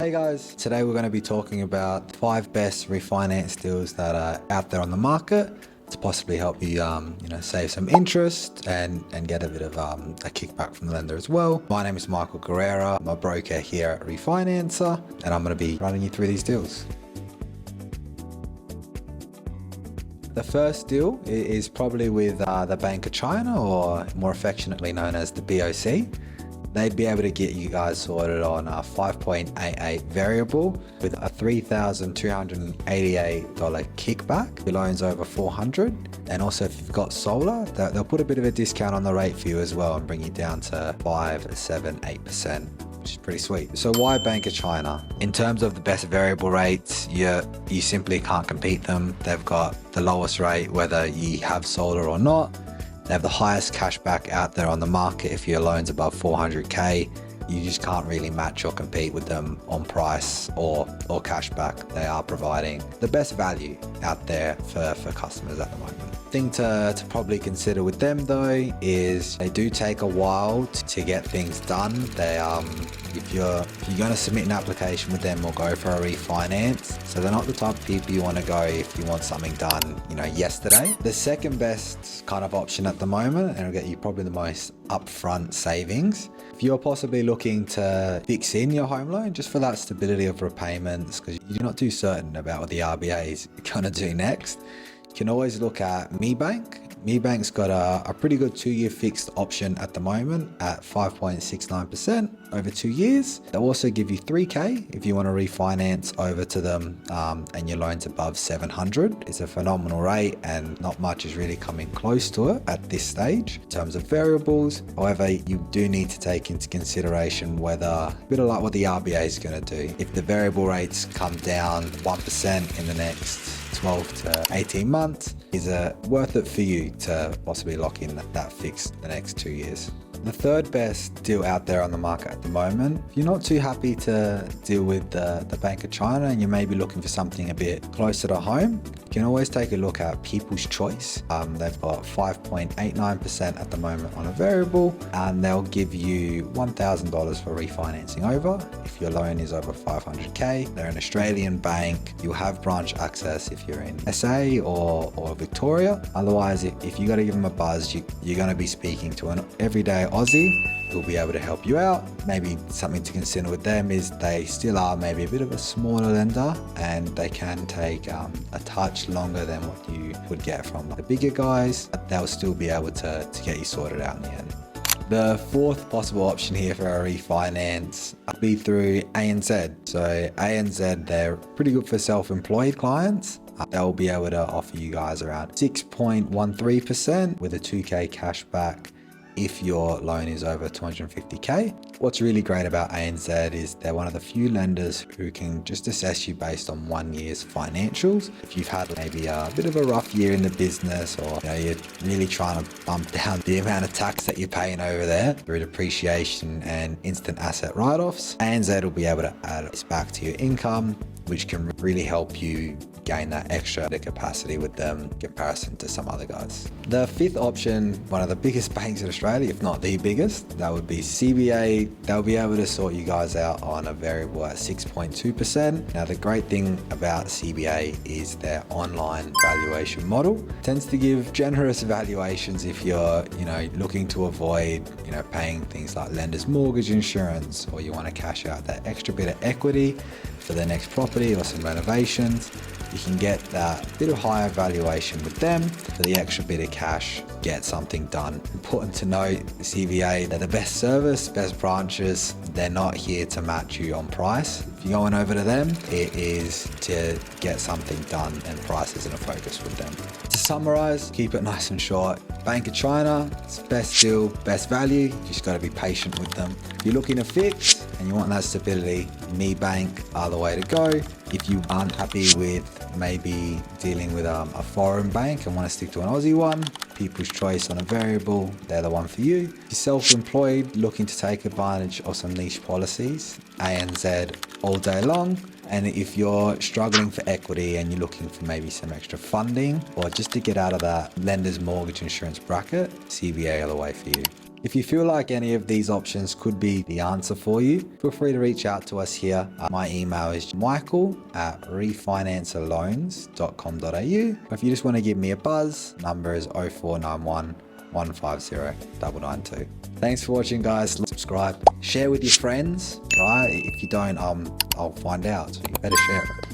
Hey guys, today we're going to be talking about the 5 best refinance deals that are out there on the market to possibly help you, save some interest and get a bit of a kickback from the lender as well. My name is Michael Guerrera. I'm a broker here at Refinancer, and I'm going to be running you through these deals. The first deal is probably with the Bank of China, or more affectionately known as the BOC. They'd be able to get you guys sorted on a 5.88 variable with a $3,288 kickback. Your loan's over 400, and also if you've got solar, they'll put a bit of a discount on the rate for you as well and bring you down to 5, 7, 8%. Which is pretty sweet. So why Bank of China? In terms of the best variable rates, you simply can't compete them. They've got the lowest rate whether you have solar or not. They have the highest cashback out there on the market. If your loan's above 400k, you just can't really match or compete with them on price or cashback. They are providing the best value out there for customers at the moment. Thing to probably consider with them though is they do take a while to get things done. They if you're going to submit an application with them or go for a refinance, so they're not the type of people you want to go if you want something done yesterday. The second best kind of option at the moment, and it'll get you probably the most upfront savings, if you're possibly looking to fix in your home loan just for that stability of repayments, because you're not too certain about what the RBA is going to do next, you can always look at MeBank. MeBank's got a pretty good 2-year fixed option at the moment at 5.69% over 2 years. They'll also give you 3K if you want to refinance over to them and your loan's above 700. It's a phenomenal rate and not much is really coming close to it at this stage in terms of variables. However, you do need to take into consideration whether, a bit of like what the RBA is going to do. If the variable rates come down 1% in the next 12 to 18 months, is it worth it for you to possibly lock in that fix the next 2 years? The third best deal out there on the market at the moment, if you're not too happy to deal with the Bank of China and you may be looking for something a bit closer to home, you can always take a look at People's Choice. They've got 5.89% at the moment on a variable, and they'll give you $1,000 for refinancing over if your loan is over 500k. They're an Australian bank. You'll have branch access if you're in SA or Victoria. Otherwise, if you got to give them a buzz, you're going to be speaking to an everyday Aussie who'll be able to help you out. Maybe something to consider with them is they still are maybe a bit of a smaller lender, and they can take a touch longer than what you would get from the bigger guys, but they'll still be able to get you sorted out in the end. The fourth possible option here for a refinance would be through ANZ. So ANZ, they're pretty good for self-employed clients. They'll be able to offer you guys around 6.13% with a 2k cashback if your loan is over 250k. What's really great about ANZ is they're one of the few lenders who can just assess you based on 1 year's financials. If you've had maybe a bit of a rough year in the business, or you're really trying to bump down the amount of tax that you're paying over there through depreciation and instant asset write-offs, ANZ will be able to add this back to your income, which can really help you gain that extra capacity with them in comparison to some other guys. The fifth option, one of the biggest banks in Australia, if not the biggest, that would be CBA. They'll be able to sort you guys out on a variable at 6.2%. Now, the great thing about CBA is their online valuation model. It tends to give generous valuations if you're, looking to avoid, paying things like lender's mortgage insurance, or you want to cash out that extra bit of equity for the next property or some renovations. You can get that bit of higher valuation with them for the extra bit of cash, get something done. Important to note, CVA, they're the best service, best branches. They're not here to match you on price. If you're going over to them, it is to get something done, and price isn't a focus with them. To summarize, keep it nice and short. Bank of China, it's best deal, best value. You just got to be patient with them. If you're looking to fix and you want that stability, MeBank are the way to go. If you aren't happy with maybe dealing with a foreign bank and want to stick to an Aussie one, People's Choice on a variable, they're the one for you. If you're self-employed, looking to take advantage of some niche policies, ANZ all day long. And if you're struggling for equity and you're looking for maybe some extra funding or just to get out of that lender's mortgage insurance bracket, CBA are the way for you. If you feel like any of these options could be the answer for you, feel free to reach out to us here. My email is michael@refinancerloans.com.au. Or if you just want to give me a buzz, number is 0491 150 992. Thanks for watching, guys. Subscribe, share with your friends, right? If you don't, I'll find out, so you better share it.